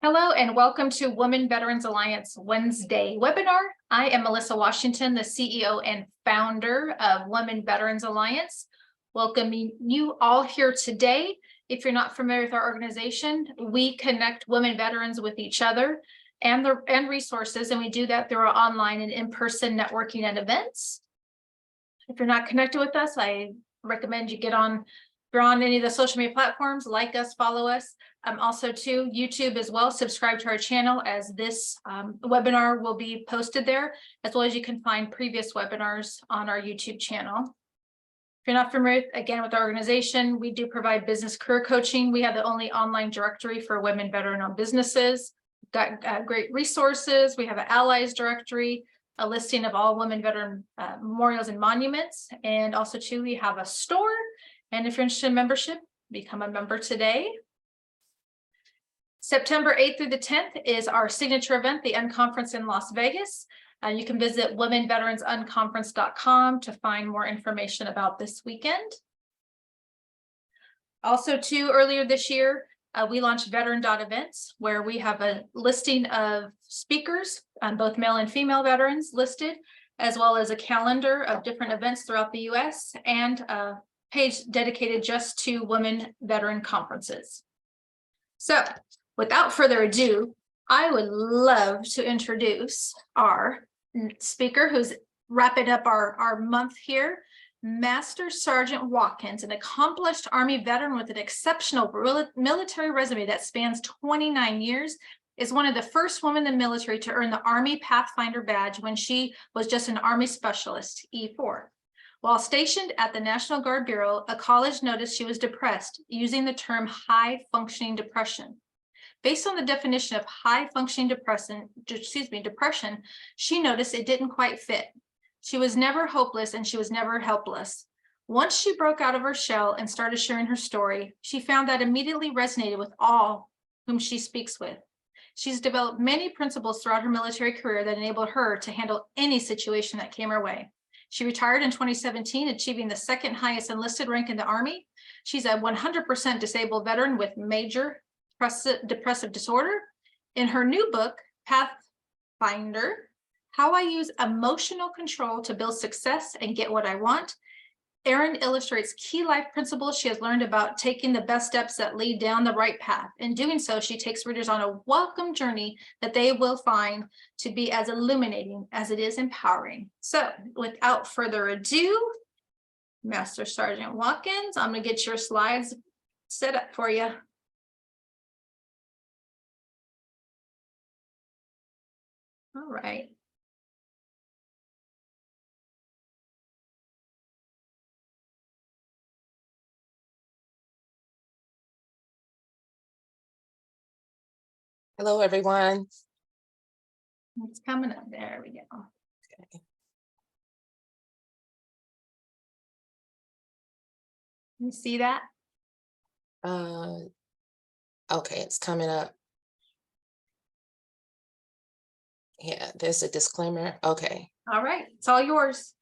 Hello and welcome to Women Veterans Alliance Wednesday webinar. I am Melissa Washington, the CEO and founder of Women Veterans Alliance. Welcoming you all here today. If you're not familiar with our organization, we connect women veterans with each other and resources, and we do that through our online and in-person networking and events. If you're not connected with us, I recommend you get on. If you're on any of the social media platforms, like us, follow us. Also to YouTube as well, subscribe to our channel, as this webinar will be posted there, as well as you can find previous webinars on our YouTube channel. If you're not familiar, again, with our organization, we do provide business career coaching. We have the only online directory for women veteran-owned businesses. We've got great resources. We have an allies directory, a listing of all women veteran memorials and monuments. And also too, we have a store. And if you're interested in membership, become a member today. September 8th through the 10th is our signature event, the Unconference in Las Vegas. You can visit womenveteransunconference.com to find more information about this weekend. Also, too, earlier this year, we launched veteran.events, where we have a listing of speakers, both male and female veterans listed, as well as a calendar of different events throughout the U.S. and a page dedicated just to women veteran conferences. So, without further ado, I would love to introduce our speaker who's wrapping up our month here, Master Sergeant Watkins, an accomplished Army veteran with an exceptional military resume that spans 29 years, is one of the first women in the military to earn the Army Pathfinder Badge when she was just an Army Specialist, E4. While stationed at the National Guard Bureau, a college noticed she was depressed, using the term high-functioning depression. Based on the definition of high-functioning depression, she noticed it didn't quite fit. She was never hopeless and she was never helpless. Once she broke out of her shell and started sharing her story, she found that immediately resonated with all whom she speaks with. She's developed many principles throughout her military career that enabled her to handle any situation that came her way. She retired in 2017, achieving the second highest enlisted rank in the Army. She's a 100% disabled veteran with major depressive disorder. In her new book, Pathfinder, How I Use Emotional Control to Build Success and Get What I Want, Erin illustrates key life principles she has learned about taking the best steps that lead down the right path. In doing so, she takes readers on a welcome journey that they will find to be as illuminating as it is empowering. So, without further ado, Master Sergeant Watkins, I'm going to get your slides set up for you. All right. Hello, everyone. It's coming up. There we go. Okay. You see that? Okay, it's coming up. Yeah, there's a disclaimer. Okay. All right, it's all yours.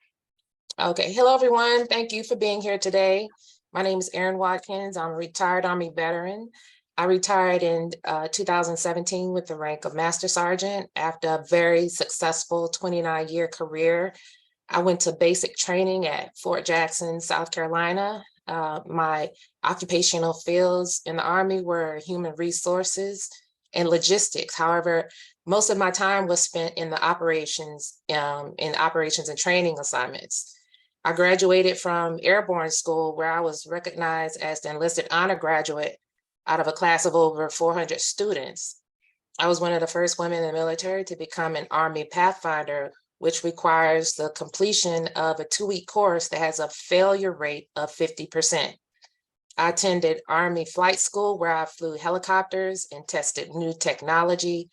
Okay, hello, everyone. Thank you for being here today. My name is Erin Watkins. I'm a retired Army veteran. I retired in 2017 with the rank of Master Sergeant after a very successful 29-year career. I went to basic training at Fort Jackson, South Carolina. My occupational fields in the Army were human resources and logistics. However, most of my time was spent in the operations and training assignments. I graduated from Airborne School, where I was recognized as the enlisted honor graduate out of a class of over 400 students. I was one of the first women in the military to become an Army Pathfinder, which requires the completion of a 2-week course that has a failure rate of 50%. I attended Army Flight School, where I flew helicopters and tested new technology.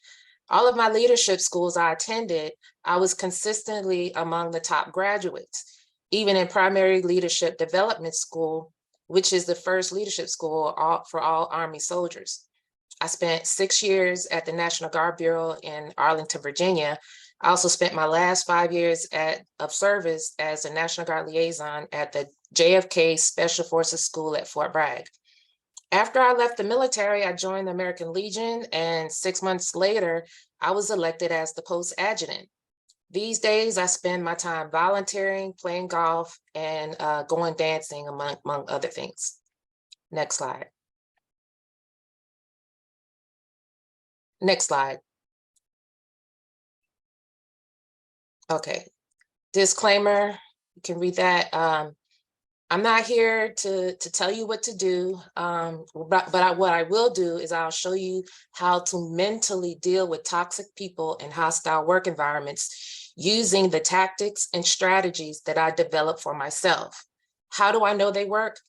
All of my leadership schools I attended, I was consistently among the top graduates. Even in Primary Leadership Development School, which is the first leadership school for all Army soldiers. I spent 6 years at the National Guard Bureau in Arlington, Virginia. I also spent my last 5 years of service as a National Guard liaison at the JFK Special Forces School at Fort Bragg. After I left the military, I joined the American Legion, and 6 months later, I was elected as the post adjutant. These days, I spend my time volunteering, playing golf, and going dancing, among other things. Next slide. Next slide. Okay. Disclaimer, you can read that. I'm not here to tell you what to do, but what I will do is I'll show you how to mentally deal with toxic people and hostile work environments using the tactics and strategies that I developed for myself. How do I know they work?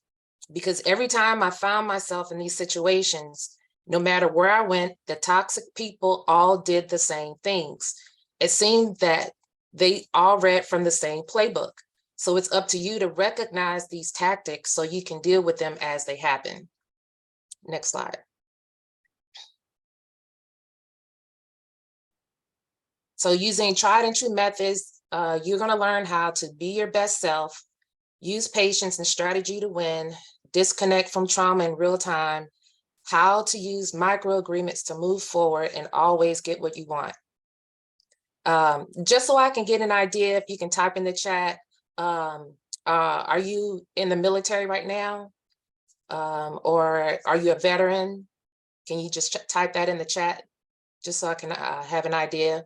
Because every time I found myself in these situations, no matter where I went, the toxic people all did the same things. It seemed that they all read from the same playbook. So it's up to you to recognize these tactics so you can deal with them as they happen. Next slide. So using tried and true methods, you're going to learn how to be your best self, use patience and strategy to win, disconnect from trauma in real time, how to use microagreements to move forward and always get what you want. Just so I can get an idea, if you can type in the chat, are you in the military right now? Or are you a veteran? Can you just type that in the chat just so I can have an idea?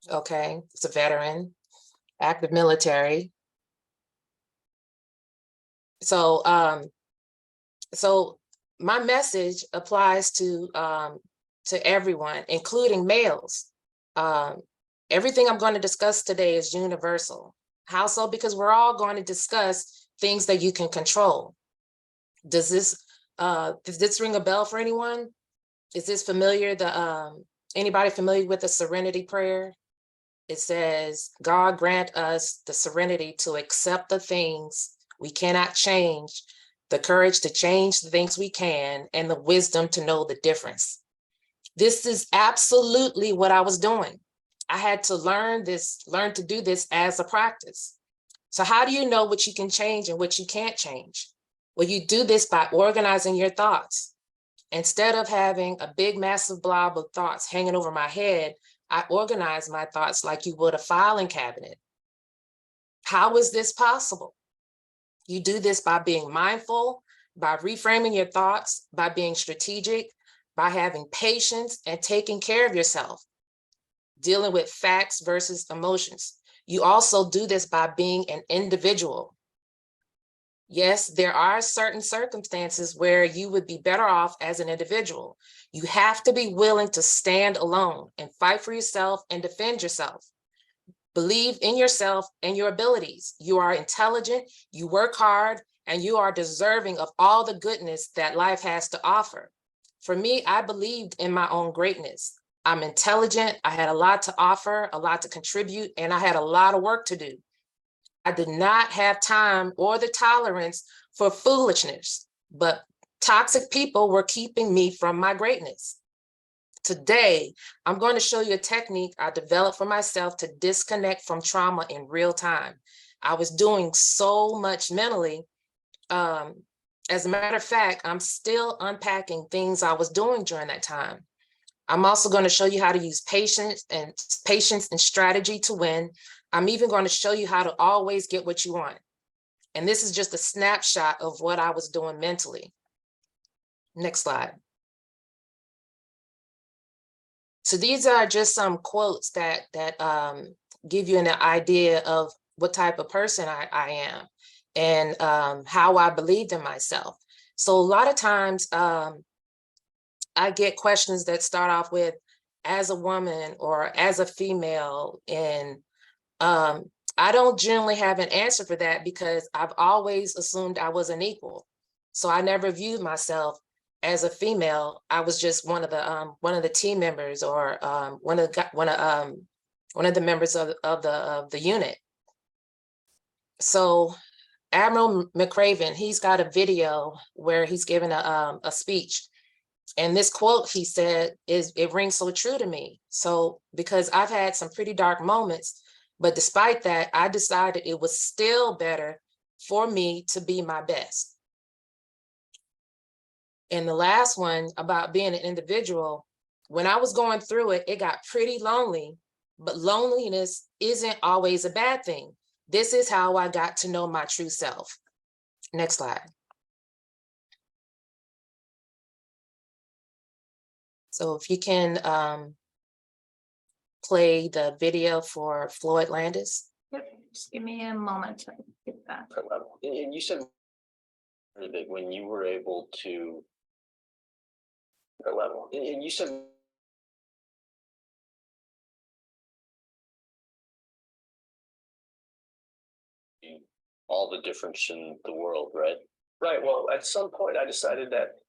Okay, it's a veteran, active military. So, so my message applies to everyone, including males. Everything I'm going to discuss today is universal. How so? Because we're all going to discuss things that you can control. Does this ring a bell for anyone? Is this familiar? Anybody familiar with the serenity prayer? It says, God grant us the serenity to accept the things we cannot change, the courage to change the things we can, and the wisdom to know the difference. This is absolutely what I was doing. I had to learn to do this as a practice. So how do you know what you can change and what you can't change? Well, you do this by organizing your thoughts. Instead of having a big, massive blob of thoughts hanging over my head, I organize my thoughts like you would a filing cabinet. How is this possible? You do this by being mindful, by reframing your thoughts, by being strategic, by having patience and taking care of yourself, dealing with facts versus emotions. You also do this by being an individual. Yes, there are certain circumstances where you would be better off as an individual. You have to be willing to stand alone and fight for yourself and defend yourself. Believe in yourself and your abilities. You are intelligent, you work hard, and you are deserving of all the goodness that life has to offer. For me, I believed in my own greatness. I'm intelligent, I had a lot to offer, a lot to contribute, and I had a lot of work to do. I did not have time or the tolerance for foolishness, but toxic people were keeping me from my greatness. Today, I'm going to show you a technique I developed for myself to disconnect from trauma in real time. I was doing so much mentally. As a matter of fact, I'm still unpacking things I was doing during that time. I'm also going to show you how to use patience and strategy to win. I'm even going to show you how to always get what you want. And this is just a snapshot of what I was doing mentally. Next slide. So these are just some quotes that give you an idea of what type of person I am and how I believed in myself. So a lot of times I get questions that start off with, as a woman or as a female, and I don't generally have an answer for that because I've always assumed I was an equal. So I never viewed myself as a female. I was just one of the team members or one of the members of the unit. So Admiral McRaven, he's got a video where he's giving a speech. And this quote he said it rings so true to me. So because I've had some pretty dark moments, but despite that, I decided it was still better for me to be my best. And the last one about being an individual, when I was going through it, it got pretty lonely, but loneliness isn't always a bad thing. This is how I got to know my true self. Next slide. So if you can play the video for Floyd Landis. Yep, just give me a moment to get that. And you said that when you were able to level, and you said all the difference in the world, right? Right. Well, at some point I decided that,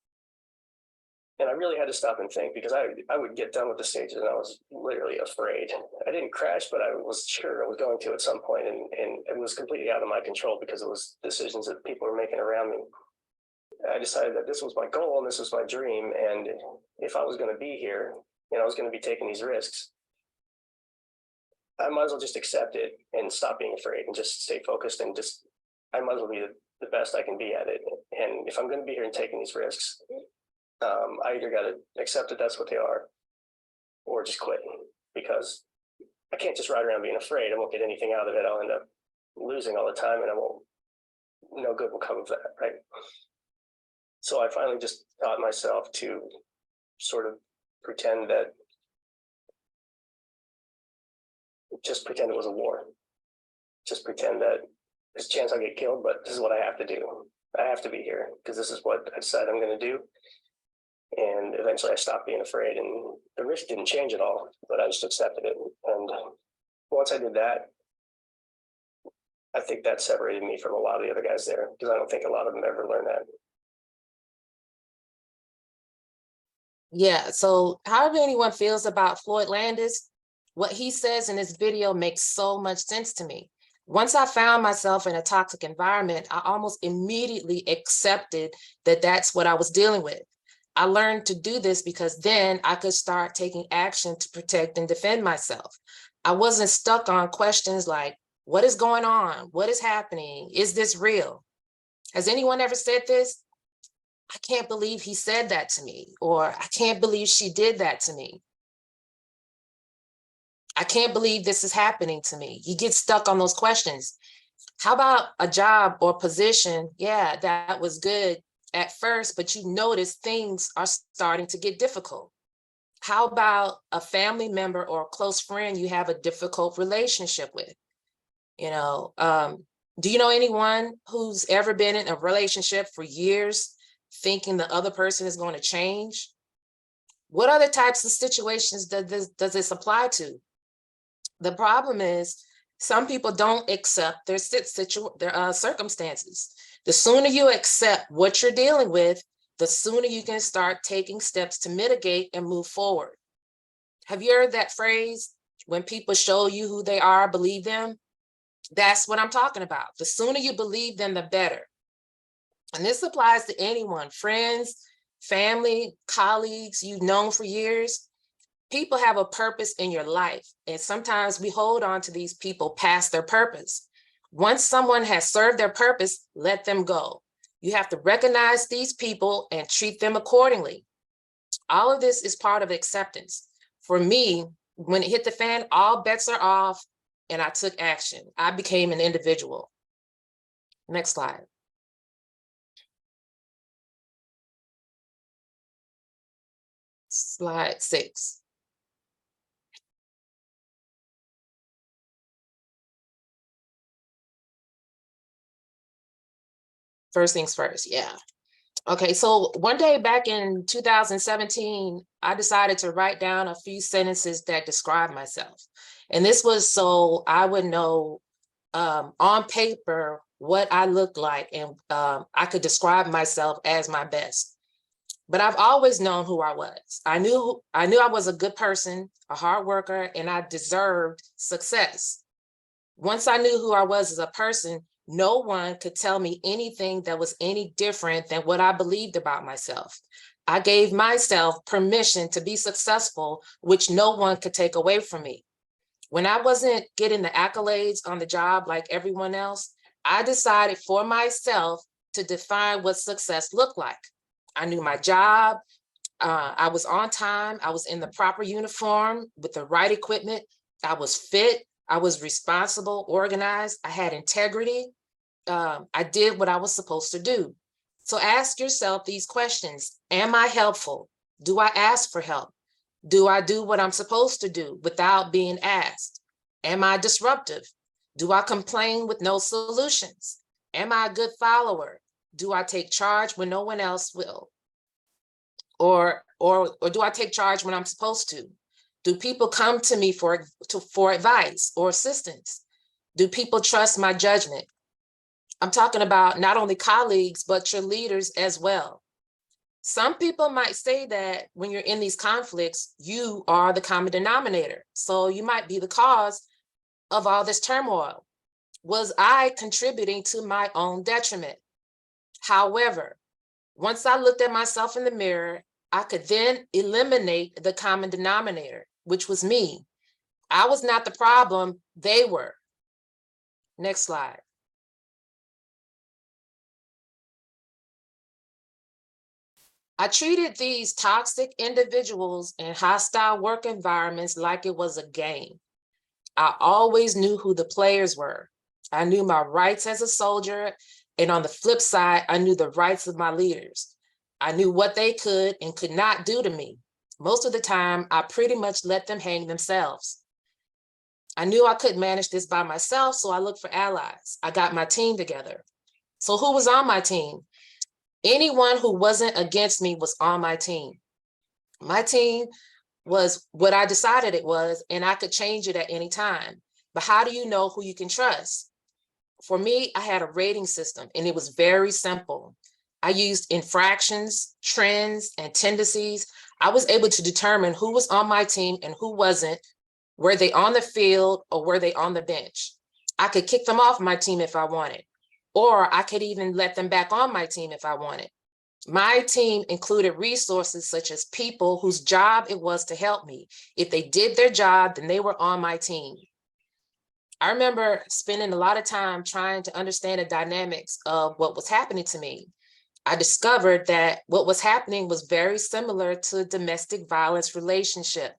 and I really had to stop and think, because I would get done with the stages and I was literally afraid. I didn't crash, but I was sure I was going to at some point, and it was completely out of my control because it was decisions that people were making around me. I decided that this was my goal and this was my dream, and if I was going to be here and I was going to be taking these risks, I might as well just accept it and stop being afraid and just stay focused, and just, I might as well be the best I can be at it. And if I'm going to be here and taking these risks, I either got to accept that that's what they are, or just quit, because I can't just ride around being afraid. I won't get anything out of it. I'll end up losing all the time, and no good will come of that, right? So I finally just taught myself to sort of pretend it was a war. Just pretend that there's a chance I'll get killed, but this is what I have to do. I have to be here because this is what I decided I'm going to do. And eventually I stopped being afraid, and the risk didn't change at all, but I just accepted it. And once I did that, I think that separated me from a lot of the other guys there, because I don't think a lot of them ever learned that. Yeah, so however anyone feels about Floyd Landis, what he says in this video makes so much sense to me. Once I found myself in a toxic environment, I almost immediately accepted that that's what I was dealing with. I learned to do this because then I could start taking action to protect and defend myself. I wasn't stuck on questions like, what is going on? What is happening? Is this real? Has anyone ever said this? I can't believe he said that to me, or I can't believe she did that to me. I can't believe this is happening to me. You get stuck on those questions. How about a job or position? Yeah, that was good at first, but you notice things are starting to get difficult. How about a family member or a close friend you have a difficult relationship with? You know, do you know anyone who's ever been in a relationship for years thinking the other person is going to change? What other types of situations does this apply to? The problem is some people don't accept their circumstances. The sooner you accept what you're dealing with, the sooner you can start taking steps to mitigate and move forward. Have you heard that phrase, when people show you who they are, believe them? That's what I'm talking about. The sooner you believe them, the better. And this applies to anyone, friends, family, colleagues you've known for years. People have a purpose in your life, and sometimes we hold on to these people past their purpose. Once someone has served their purpose, let them go. You have to recognize these people and treat them accordingly. All of this is part of acceptance. For me, when it hit the fan, all bets are off, and I took action. I became an individual. Next slide. Slide 6. First things first, yeah. Okay, so one day back in 2017, I decided to write down a few sentences that describe myself. And this was so I would know on paper what I looked like, and I could describe myself as my best. But I've always known who I was. I knew I was a good person, a hard worker, and I deserved success. Once I knew who I was as a person, no one could tell me anything that was any different than what I believed about myself. I gave myself permission to be successful, which no one could take away from me. When I wasn't getting the accolades on the job like everyone else, I decided for myself to define what success looked like. I knew my job. I was on time. I was in the proper uniform with the right equipment. I was fit. I was responsible, organized. I had integrity. I did what I was supposed to do. So ask yourself these questions. Am I helpful? Do I ask for help? Do I do what I'm supposed to do without being asked? Am I disruptive? Do I complain with no solutions? Am I a good follower? Do I take charge when no one else will? Or do I take charge when I'm supposed to? Do people come to me for advice or assistance? Do people trust my judgment? I'm talking about not only colleagues, but your leaders as well. Some people might say that when you're in these conflicts, you are the common denominator. So you might be the cause of all this turmoil. Was I contributing to my own detriment? However, once I looked at myself in the mirror, I could then eliminate the common denominator, which was me. I was not the problem, they were. Next slide. I treated these toxic individuals in hostile work environments like it was a game. I always knew who the players were. I knew my rights as a soldier, and on the flip side, I knew the rights of my leaders. I knew what they could and could not do to me. Most of the time, I pretty much let them hang themselves. I knew I couldn't manage this by myself, so I looked for allies. I got my team together. So who was on my team? Anyone who wasn't against me was on my team. My team was what I decided it was, and I could change it at any time. But how do you know who you can trust? For me, I had a rating system, and it was very simple. I used infractions, trends, and tendencies. I was able to determine who was on my team and who wasn't. Were they on the field or were they on the bench? I could kick them off my team if I wanted, or I could even let them back on my team if I wanted. My team included resources such as people whose job it was to help me. If they did their job, then they were on my team. I remember spending a lot of time trying to understand the dynamics of what was happening to me. I discovered that what was happening was very similar to a domestic violence relationship.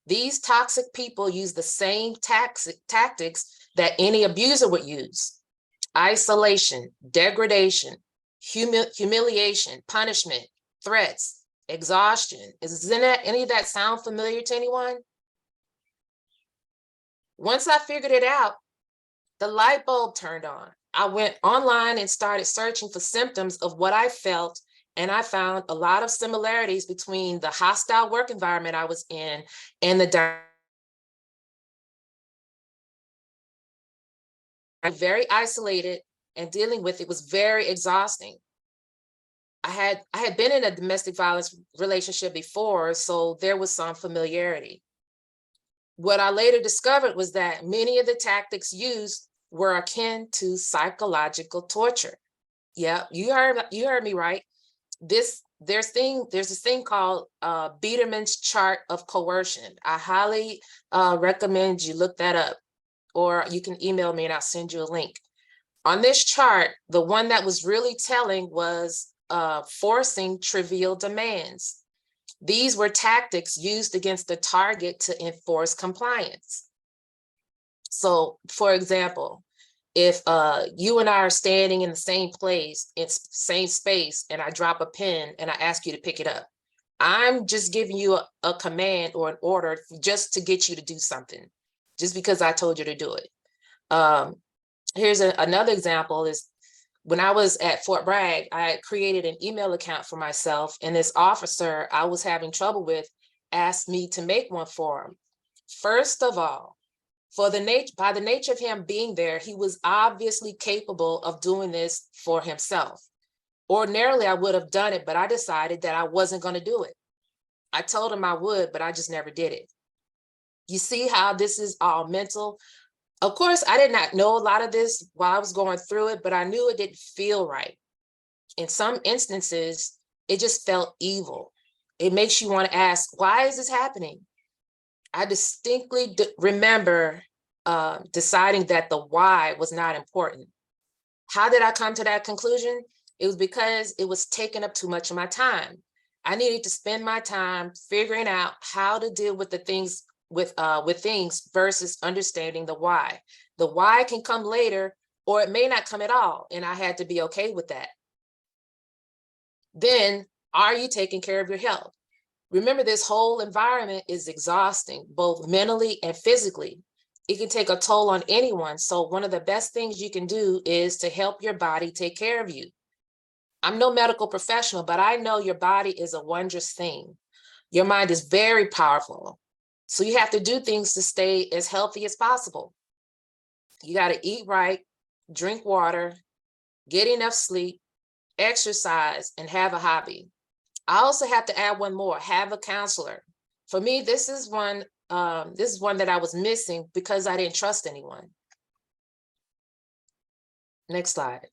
These toxic people use the same tactics that any abuser would use: isolation, degradation, humiliation, punishment, threats, exhaustion. Isn't any of that sound familiar to anyone? Once I figured it out, the light bulb turned on. I went online and started searching for symptoms of what I felt, and I found a lot of similarities between the hostile work environment I was in and the very isolated, and dealing with it was very exhausting. I had been in a domestic violence relationship before, so there was some familiarity. What I later discovered was that many of the tactics used were akin to psychological torture. Yeah, you heard me right. There's this thing called Biederman's chart of coercion. I highly recommend you look that up, or you can email me and I'll send you a link. On this chart, the one that was really telling was forcing trivial demands. These were tactics used against the target to enforce compliance. So, for example, if you and I are standing in the same place, in same space, and I drop a pen and I ask you to pick it up, I'm just giving you a command or an order just to get you to do something, just because I told you to do it. Here's another example is when I was at Fort Bragg, I had created an email account for myself, and this officer I was having trouble with asked me to make one for him. First of all, by the nature of him being there, he was obviously capable of doing this for himself. Ordinarily, I would have done it, but I decided that I wasn't going to do it. I told him I would, but I just never did it. You see how this is all mental? Of course, I did not know a lot of this while I was going through it, but I knew it didn't feel right. In some instances, it just felt evil. It makes you want to ask, why is this happening? I distinctly remember deciding that the why was not important. How did I come to that conclusion? It was because it was taking up too much of my time. I needed to spend my time figuring out how to deal with the things with things versus understanding the why. The why can come later, or it may not come at all, and I had to be okay with that. Then, are you taking care of your health? Remember, this whole environment is exhausting, both mentally and physically. It can take a toll on anyone. So one of the best things you can do is to help your body take care of you. I'm no medical professional, but I know your body is a wondrous thing. Your mind is very powerful. So you have to do things to stay as healthy as possible. You got to eat right, drink water, get enough sleep, exercise, and have a hobby. I also have to add one more, have a counselor. For me, this is one that I was missing because I didn't trust anyone. Next slide.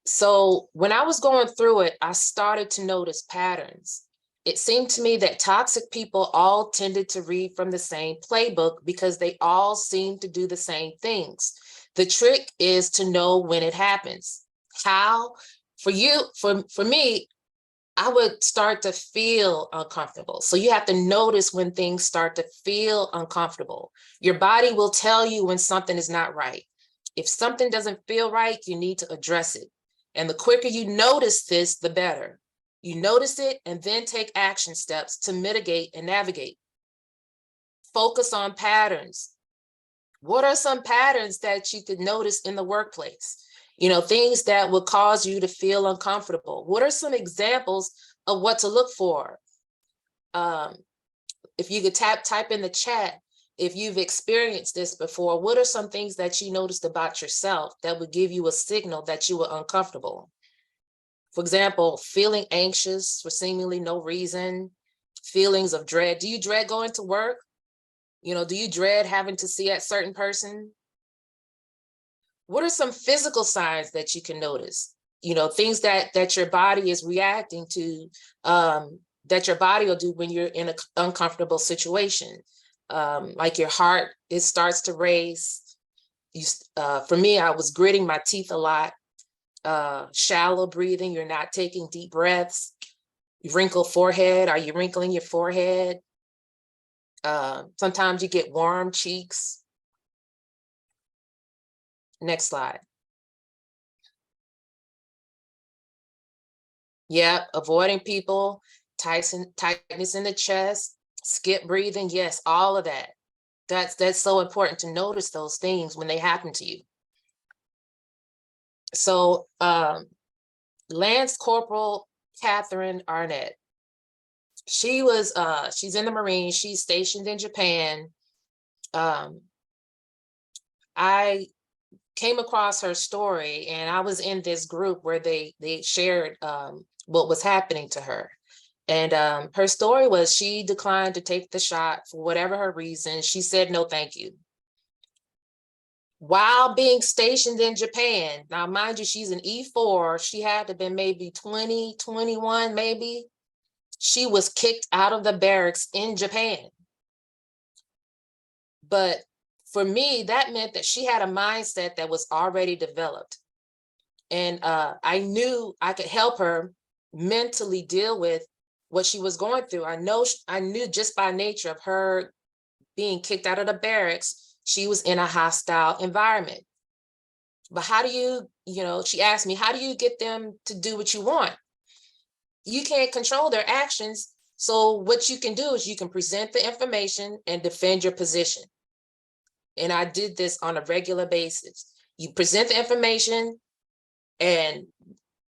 So when I was going through it, I started to notice patterns. It seemed to me that toxic people all tended to read from the same playbook because they all seem to do the same things. The trick is to know when it happens. How? For me, I would start to feel uncomfortable. So you have to notice when things start to feel uncomfortable. Your body will tell you when something is not right. If something doesn't feel right, you need to address it. And the quicker you notice this, the better. You notice it and then take action steps to mitigate and navigate. Focus on patterns. What are some patterns that you could notice in the workplace? You know, things that would cause you to feel uncomfortable. What are some examples of what to look for? If you could type in the chat, if you've experienced this before, what are some things that you noticed about yourself that would give you a signal that you were uncomfortable? For example, feeling anxious for seemingly no reason, feelings of dread. Do you dread going to work? You know, do you dread having to see that certain person? What are some physical signs that you can notice? You know, things that your body is reacting to, that your body will do when you're in an uncomfortable situation. Like your heart, it starts to race. For me, I was gritting my teeth a lot. Shallow breathing, you're not taking deep breaths. Wrinkled forehead, are you wrinkling your forehead? Sometimes you get warm cheeks. Next slide. Yeah, avoiding people, tightness in the chest, skip breathing. Yes, all of that. That's so important to notice those things when they happen to you. So Lance Corporal Catherine Arnett, she's in the Marines, she's stationed in Japan. I came across her story and I was in this group where they shared what was happening to her. And her story was she declined to take the shot for whatever her reason. She said, no, thank you. While being stationed in Japan, now mind you, she's an E4, she had to have been maybe 20, 21, maybe. She was kicked out of the barracks in Japan. But for me, that meant that she had a mindset that was already developed. And I knew I could help her mentally deal with what she was going through. I knew just by nature of her being kicked out of the barracks, she was in a hostile environment. But how do you know, she asked me, how do you get them to do what you want? You can't control their actions. So what you can do is you can present the information and defend your position. And I did this on a regular basis. You present the information and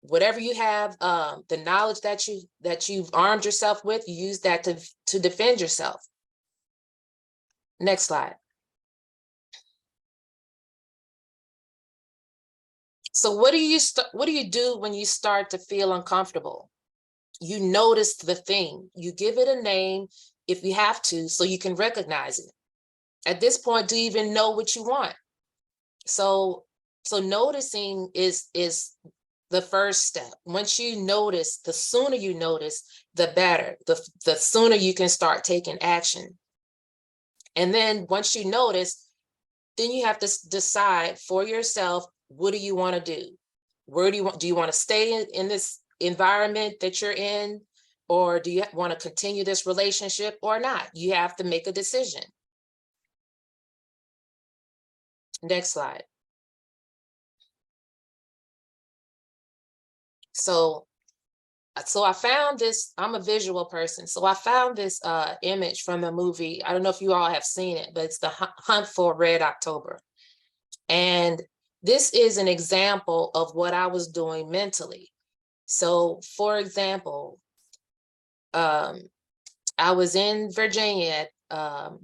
whatever you have, the knowledge that you've armed yourself with, you use that to defend yourself. Next slide. So what do you do when you start to feel uncomfortable? You notice the thing, you give it a name if you have to, so you can recognize it. At this point, do you even know what you want? So noticing is the first step. Once you notice, the sooner you notice, the better. The sooner you can start taking action. And then once you notice, then you have to decide for yourself, what do you want to do? Where do you want to stay in this environment that you're in? Or do you want to continue this relationship or not? You have to make a decision. Next slide. So I found this, I'm a visual person. So I found this image from the movie. I don't know if you all have seen it, but it's the Hunt for Red October. And this is an example of what I was doing mentally. So for example, I was in Virginia and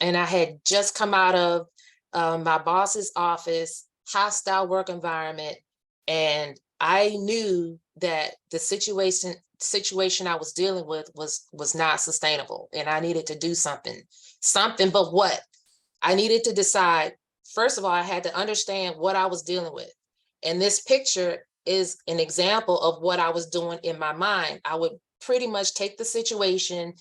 I had just come out of my boss's office, hostile work environment. And I knew that the situation I was dealing with was not sustainable, and I needed to do something, but what? I needed to decide. First of all, I had to understand what I was dealing with. And this picture is an example of what I was doing in my mind. I would pretty much take the situation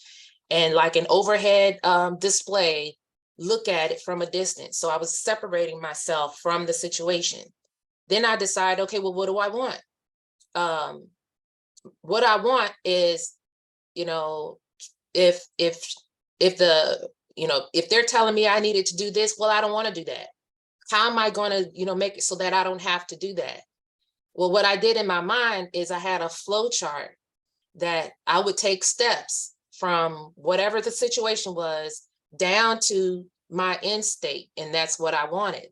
and, like an overhead display, look at it from a distance. So I was separating myself from the situation. Then I decide, okay, well, what do I want? What I want is, you know, if the, you know, if they're telling me I needed to do this, well, I don't want to do that. How am I going to, you know, make it so that I don't have to do that? Well, what I did in my mind is I had a flow chart that I would take steps from whatever the situation was down to my end state. And that's what I wanted.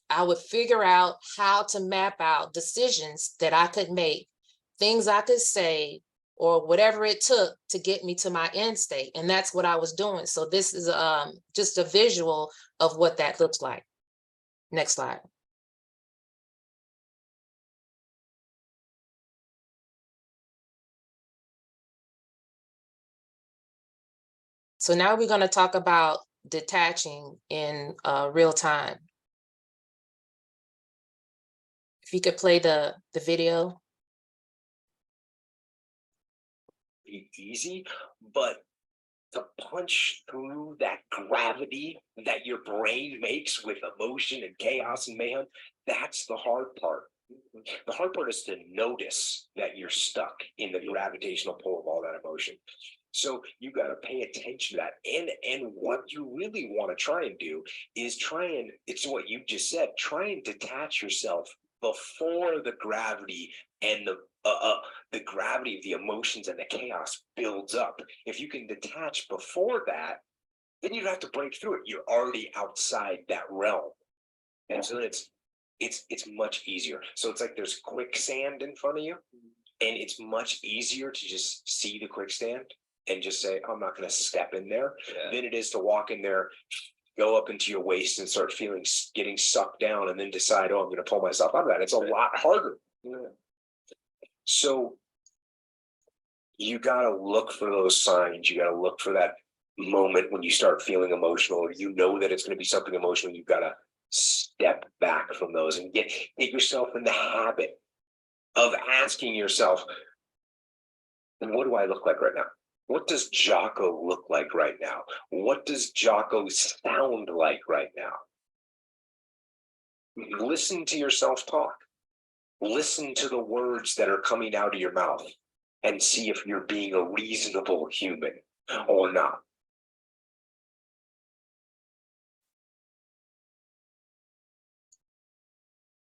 I would figure out how to map out decisions that I could make, things I could say, or whatever it took to get me to my end state. And that's what I was doing. So this is just a visual of what that looks like. Next slide. So now we're going to talk about detaching in real time. If you could play the video. Easy, but to punch through that gravity that your brain makes with emotion and chaos and mayhem, that's the hard part. The hard part is to notice that you're stuck in the gravitational pull of all that emotion. So you got to pay attention to that. And what you really want to try and do is it's what you just said, try and detach yourself before the gravity and the gravity of the emotions and the chaos builds up. If you can detach before that, then you don't have to break through it. You're already outside that realm. And so it's much easier. So it's like there's quicksand in front of you, and it's much easier to just see the quicksand and just say, I'm not going to step in there, than it is to walk in there, go up into your waist and start getting sucked down, and then decide, oh, I'm going to pull myself out of that. It's a lot harder. So you got to look for those signs. You got to look for that moment when you start feeling emotional, or you know that it's going to be something emotional. You've got to step back from those and get yourself in the habit of asking yourself, what do I look like right now? What does Jocko look like right now? What does Jocko sound like right now? Listen to yourself talk. Listen to the words that are coming out of your mouth and see if you're being a reasonable human or not.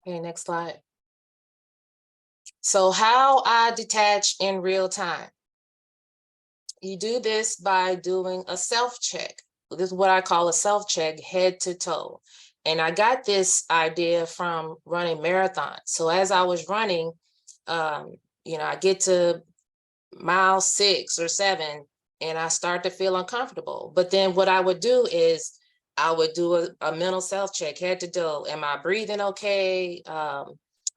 Okay, next slide. So how I detach in real time. You do this by doing a self-check. This is what I call a self-check, head to toe. And I got this idea from running marathons. So as I was running, you know, I get to mile 6 or 7 and I start to feel uncomfortable. But then what I would do is I would do a mental self-check, head to toe. Am I breathing okay? Are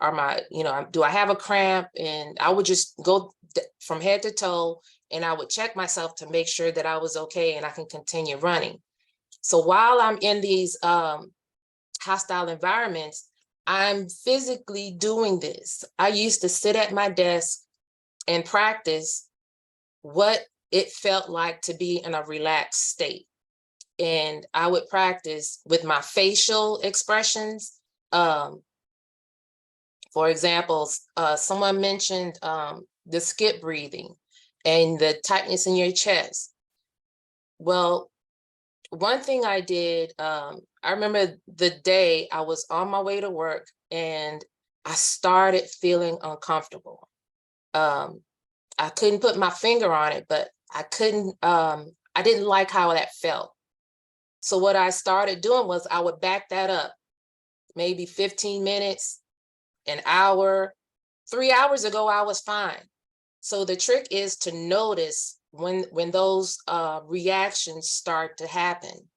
my, you know, do I have a cramp? And I would just go from head to toe, and I would check myself to make sure that I was okay and I can continue running. So while I'm in these hostile environments, I'm physically doing this. I used to sit at my desk and practice what it felt like to be in a relaxed state. And I would practice with my facial expressions, For example, someone mentioned the skip breathing and the tightness in your chest. Well, one thing I did, I remember the day I was on my way to work and I started feeling uncomfortable. I couldn't put my finger on it, but I didn't like how that felt. So what I started doing was I would back that up, maybe 15 minutes, an hour. 3 hours ago, I was fine. So the trick is to notice when those reactions start to happen.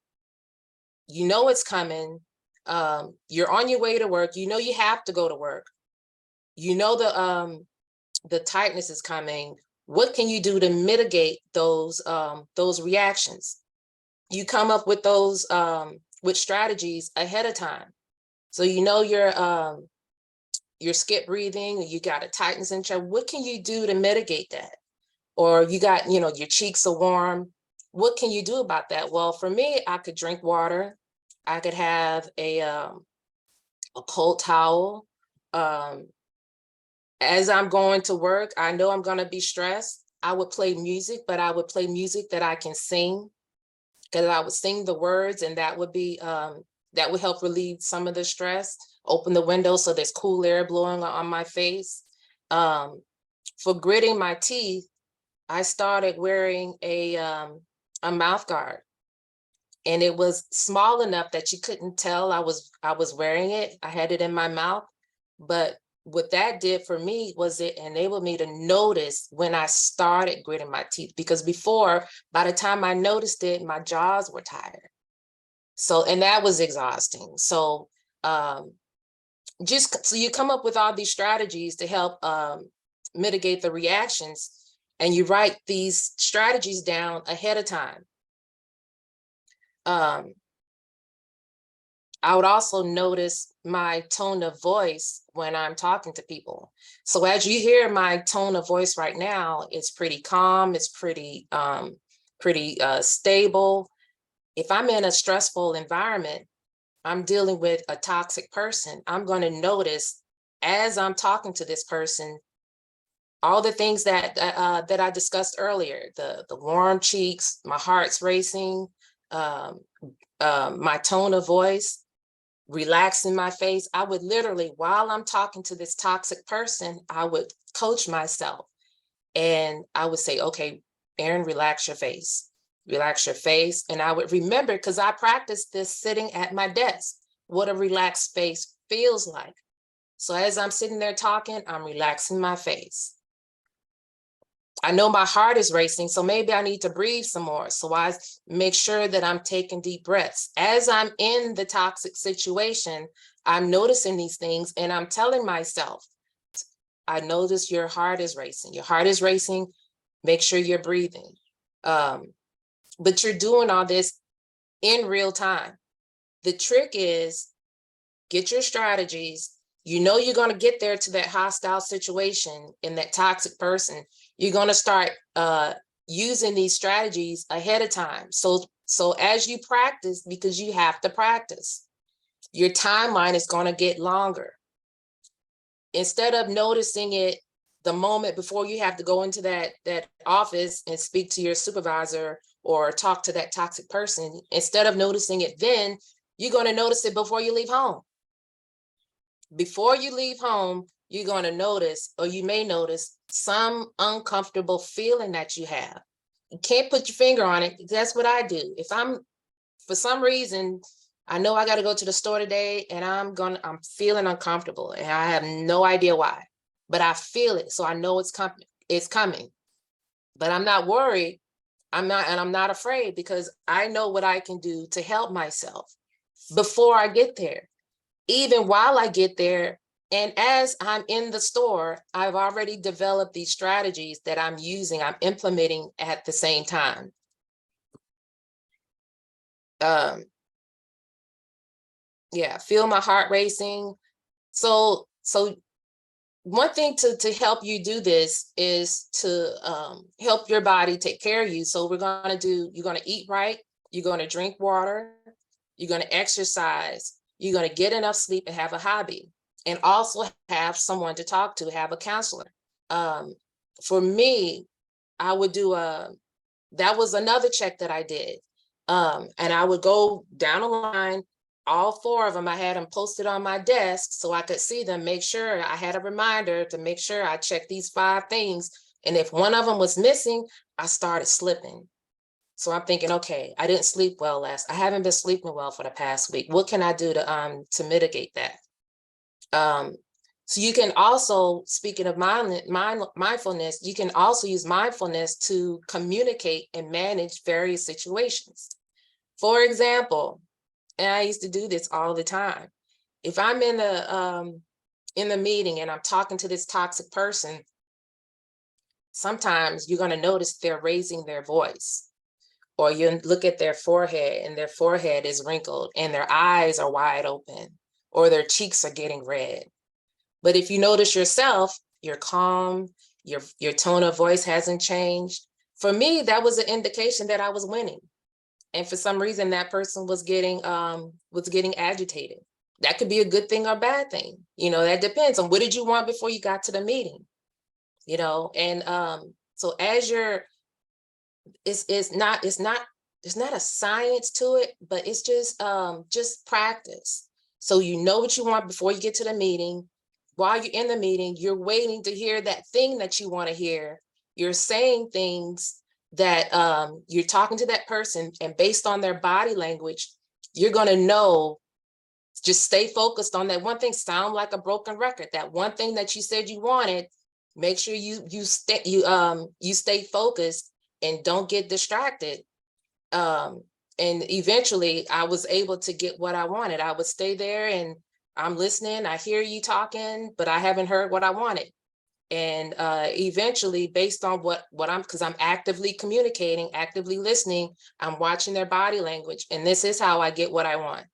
You know it's coming. You're on your way to work. You know you have to go to work. You know the tightness is coming. What can you do to mitigate those reactions? You come up with those with strategies ahead of time. So you know your skip breathing, you got a tightness in chest. What can you do to mitigate that? Or you got, your cheeks are warm. What can you do about that? Well, for me, I could drink water. I could have a cold towel. As I'm going to work, I know I'm going to be stressed. I would play music, but I would play music that I can sing, because I would sing the words, and that would help relieve some of the stress. Open the window so there's cool air blowing on my face. For gritting my teeth, I started wearing a mouth guard, and it was small enough that you couldn't tell I was wearing it. I had it in my mouth, but what that did for me was it enabled me to notice when I started gritting my teeth, because before, by the time I noticed it, my jaws were tired. So, and that was exhausting. So, so you come up with all these strategies to help mitigate the reactions, and you write these strategies down ahead of time. I would also notice my tone of voice when I'm talking to people. So as you hear my tone of voice right now, it's pretty calm, it's pretty stable. If I'm in a stressful environment, I'm dealing with a toxic person, I'm going to notice as I'm talking to this person, all the things that I discussed earlier, the warm cheeks, my heart's racing, my tone of voice, relaxing my face. I would literally, while I'm talking to this toxic person, I would coach myself, and I would say, okay, Erin, relax your face. Relax your face. And I would remember, because I practiced this sitting at my desk, what a relaxed face feels like. So as I'm sitting there talking, I'm relaxing my face. I know my heart is racing, so maybe I need to breathe some more. So I make sure that I'm taking deep breaths. As I'm in the toxic situation, I'm noticing these things, and I'm telling myself, I notice your heart is racing. Your heart is racing. Make sure you're breathing. But you're doing all this in real time. The trick is get your strategies. You know you're going to get there to that hostile situation and that toxic person. You're going to start using these strategies ahead of time. So as you practice, because you have to practice, your timeline is going to get longer. Instead of noticing it the moment before you have to go into that office and speak to your supervisor or talk to that toxic person, instead of noticing it then, you're going to notice it before you leave home. Before you leave home, you're going to notice, or you may notice, some uncomfortable feeling that you have. You can't put your finger on it. That's what I do. If I'm, for some reason, I know I got to go to the store today and I'm feeling uncomfortable and I have no idea why, but I feel it. So I know it's coming, but I'm not worried. I'm not afraid, because I know what I can do to help myself before I get there. Even while I get there, and as I'm in the store, I've already developed these strategies that I'm implementing at the same time. Yeah, feel my heart racing. So one thing to help you do this is to help your body take care of you. So you're going to eat right, you're going to drink water, you're going to exercise, you're going to get enough sleep and have a hobby. and also have someone to talk to, have a counselor. For me, I would do that was another check that I did. And I would go down the line, all 4 of them, I had them posted on my desk so I could see them, make sure I had a reminder to make sure I checked these 5 things. And if one of them was missing, I started slipping. So I'm thinking, okay, I didn't sleep well I haven't been sleeping well for the past week. What can I do to mitigate that? So you can also, speaking of mindfulness, you can also use mindfulness to communicate and manage various situations. For example, and I used to do this all the time. If I'm in the meeting and I'm talking to this toxic person, sometimes you're going to notice they're raising their voice, or you look at their forehead and their forehead is wrinkled and their eyes are wide open, or their cheeks are getting red. But if you notice yourself, you're calm, your tone of voice hasn't changed. For me, that was an indication that I was winning. And for some reason, that person was getting agitated. That could be a good thing or bad thing. You know, that depends on what did you want before you got to the meeting. You know, and so as you're, it's not a science to it, but it's just practice. So you know what you want before you get to the meeting. While you're in the meeting, you're waiting to hear that thing that you want to hear. You're saying things that you're talking to that person, and based on their body language, you're going to know. Just stay focused on that one thing. Sound like a broken record. That one thing that you said you wanted. Make sure you stay focused and don't get distracted. And eventually, I was able to get what I wanted. I would stay there and I'm listening. I hear you talking, but I haven't heard what I wanted. And eventually, based on because I'm actively communicating, actively listening, I'm watching their body language, and this is how I get what I want.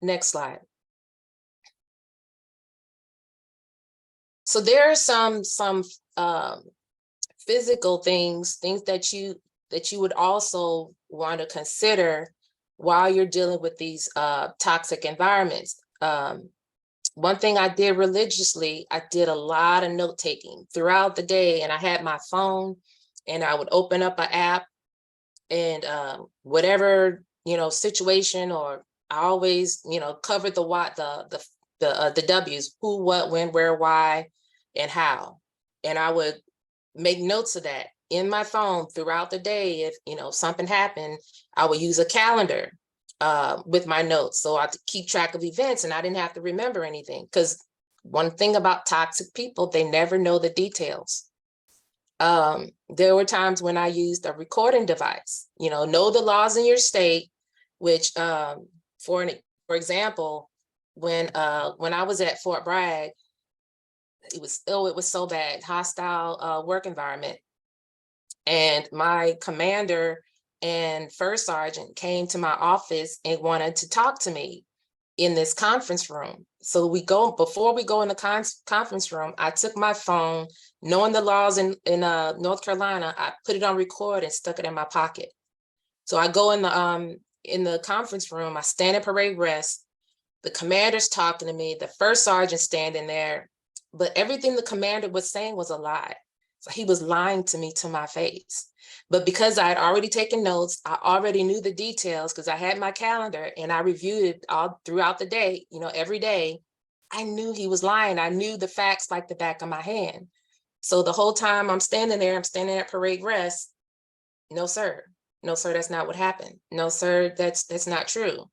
Next slide. So there are some physical things that you would also want to consider while you're dealing with these toxic environments. One thing I did religiously, I did a lot of note taking throughout the day, and I had my phone, and I would open up an app, and whatever situation, or I always covered the W's: who, what, when, where, why, and how, and I would make notes of that in my phone throughout the day. If something happened, I would use a calendar with my notes, so I could keep track of events, and I didn't have to remember anything. Because one thing about toxic people, they never know the details. There were times when I used a recording device. Know the laws in your state, which for example, when I was at Fort Bragg, it was so bad, hostile work environment. And my commander and first sergeant came to my office and wanted to talk to me in this conference room. So before we go in the conference room, I took my phone, knowing the laws in North Carolina, I put it on record and stuck it in my pocket. So I go in the conference room, I stand at parade rest, the commander's talking to me, the first sergeant standing there, but everything the commander was saying was a lie. So he was lying to me to my face. But because I had already taken notes, I already knew the details because I had my calendar and I reviewed it all throughout the day, every day. I knew he was lying. I knew the facts like the back of my hand. So the whole time I'm standing at parade rest. No, sir. No, sir, that's not what happened. No, sir, that's not true.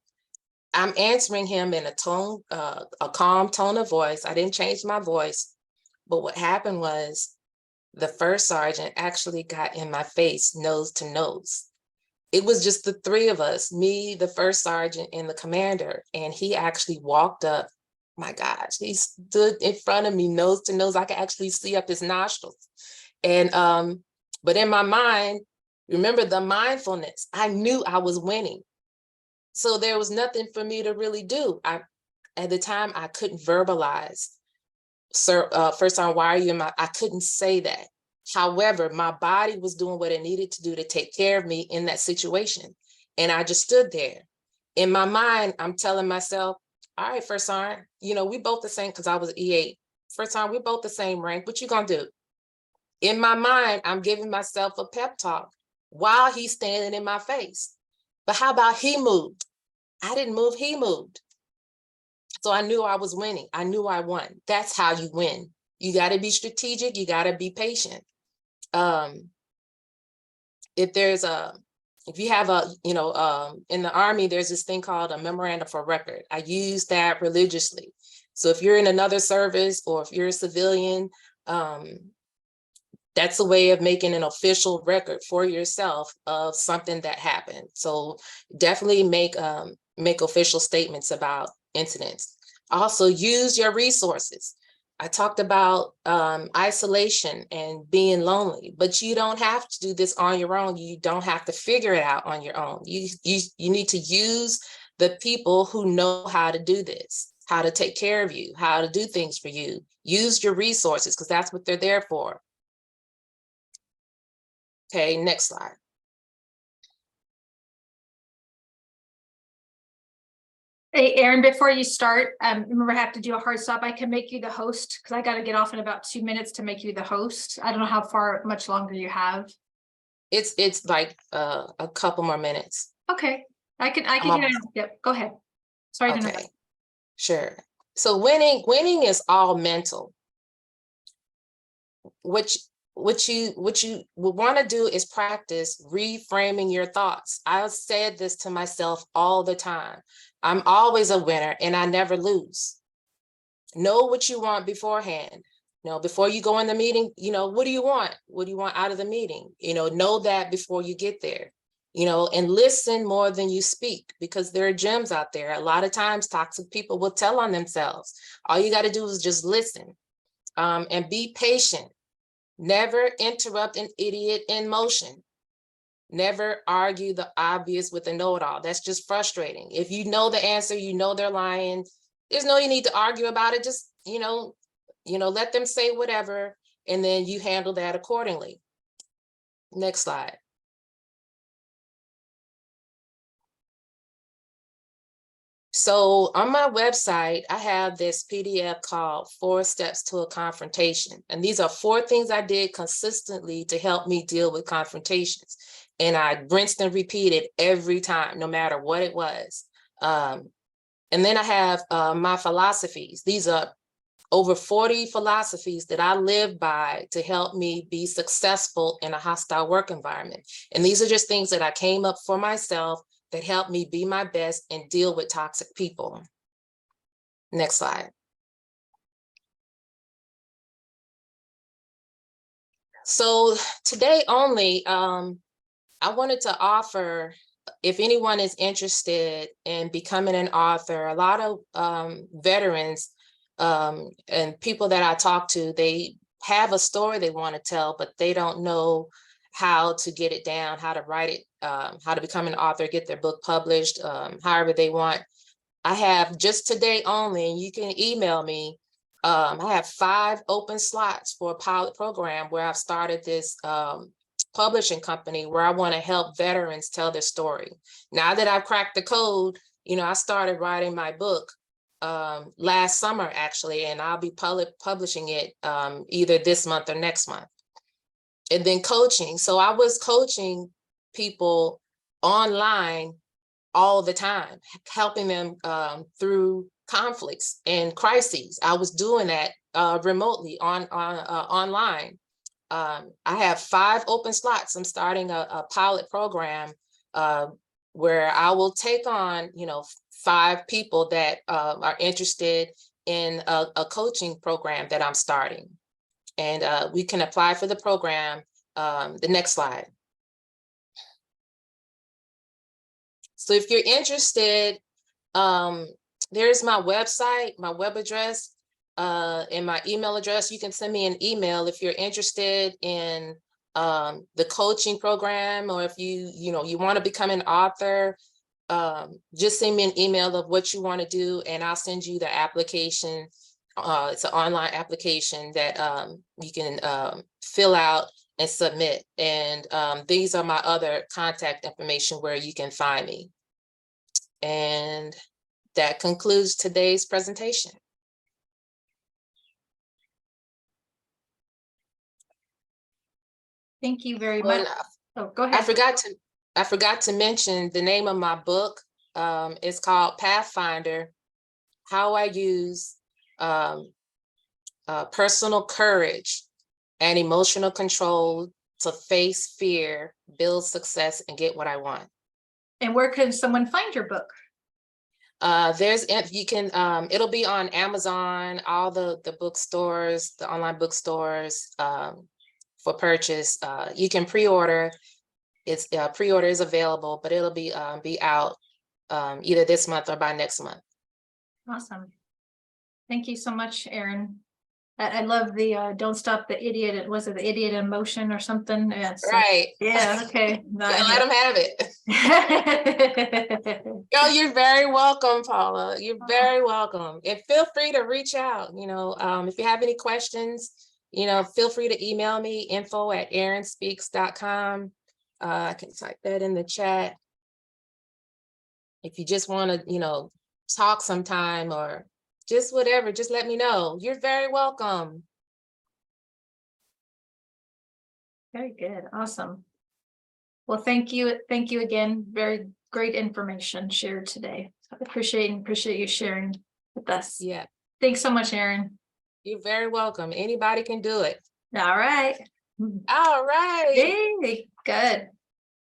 I'm answering him in a calm tone of voice. I didn't change my voice. But what happened was, the first sergeant actually got in my face, nose to nose. It was just the 3 of us, me, the first sergeant, and the commander. And he actually walked up. My gosh, he stood in front of me, nose to nose. I could actually see up his nostrils. And but in my mind, remember the mindfulness, I knew I was winning. So there was nothing for me to really do. At the time, I couldn't verbalize, sir, first time, why are you in my, I couldn't say that. However, my body was doing what it needed to do to take care of me in that situation. And I just stood there. In my mind, I'm telling myself, all right, First Sergeant, we both the same because I was E8. First Sergeant, we both the same rank. What you gonna do? In my mind, I'm giving myself a pep talk while he's standing in my face. But how about he moved? I didn't move, he moved. So I knew I was winning. I knew I won. That's how you win. You got to be strategic. You got to be patient. If you have in the Army, there's this thing called a memorandum for record. I use that religiously. So if you're in another service or if you're a civilian, that's a way of making an official record for yourself of something that happened. So definitely make official statements about incidents. Also use your resources. I talked about isolation and being lonely, but you don't have to do this on your own. You don't have to figure it out on your own. You need to use the people who know how to do this, how to take care of you, how to do things for you. Use your resources because that's what they're there for. Okay, next slide. Hey, Aaron, before you start, remember I have to do a hard stop. I can make you the host because I got to get off in about 2 minutes to make you the host. I don't know how much longer you have. It's like a couple more minutes. Okay, I can. Yep, go ahead. Sorry to interrupt. Okay, sure. So winning is all mental. What you would want to do is practice reframing your thoughts. I said this to myself all the time. I'm always a winner and I never lose. Know what you want beforehand. Before you go in the meeting, what do you want? What do you want out of the meeting? Know that before you get there, and listen more than you speak because there are gems out there. A lot of times toxic people will tell on themselves. All you got to do is just listen and be patient. Never interrupt an idiot in motion. Never argue the obvious with a know-it-all. That's just frustrating. If you know the answer, they're lying. There's no need to argue about it. Just, let them say whatever, and then you handle that accordingly. Next slide. So on my website, I have this PDF called 4 Steps to a Confrontation. And these are 4 things I did consistently to help me deal with confrontations. And I rinsed and repeated every time, no matter what it was. And then I have my philosophies. These are over 40 philosophies that I live by to help me be successful in a hostile work environment. And these are just things that I came up for myself that help me be my best and deal with toxic people. Next slide. So today only, I wanted to offer, if anyone is interested in becoming an author, a lot of veterans and people that I talk to, they have a story they want to tell, but they don't know how to get it down, how to write it, how to become an author, get their book published, however they want. I have just today only, and you can email me. I have 5 open slots for a pilot program where I've started this publishing company where I want to help veterans tell their story. Now that I've cracked the code, I started writing my book last summer actually, and I'll be publishing it either this month or next month. And then coaching. So I was coaching people online all the time, helping them through conflicts and crises. I was doing that remotely online. I have 5 open slots. I'm starting a pilot program where I will take on, 5 people that are interested in a coaching program that I'm starting. And we can apply for the program. The next slide. So if you're interested, there's my website, my web address, and my email address. You can send me an email if you're interested in the coaching program, or if you want to become an author. Just send me an email of what you want to do, and I'll send you the application. It's an online application that you can fill out and submit. And these are my other contact information where you can find me. And that concludes today's presentation. Thank you very Well, much. Oh, go I ahead. forgot to mention the name of my book. It's called Pathfinder: How I Use Personal Courage and Emotional Control to Face Fear, Build Success, and Get What I Want. And where can someone find your book? It'll be on Amazon, all the bookstores, the online bookstores, for purchase. You can pre-order. It's pre-order is available, but it'll be out either this month or by next month. Awesome. Thank you so much, Erin. I love the don't stop the idiot. Was it the idiot in motion or something? Yeah, so- Right. yeah, okay. No, Yeah, let them have it. Oh, you're very welcome, Paula. You're very welcome. And feel free to reach out. If you have any questions, feel free to email me, info@erinspeaks.com. I can type that in the chat. If you just want to, talk sometime or just whatever, just let me know. You're very welcome. Very good. Awesome. Well, thank you. Thank you again. Very great information shared today. I appreciate you sharing with us. Yeah, Thanks so much, Erin. you're very welcome. Anybody can do it. All right. All right. Hey, good.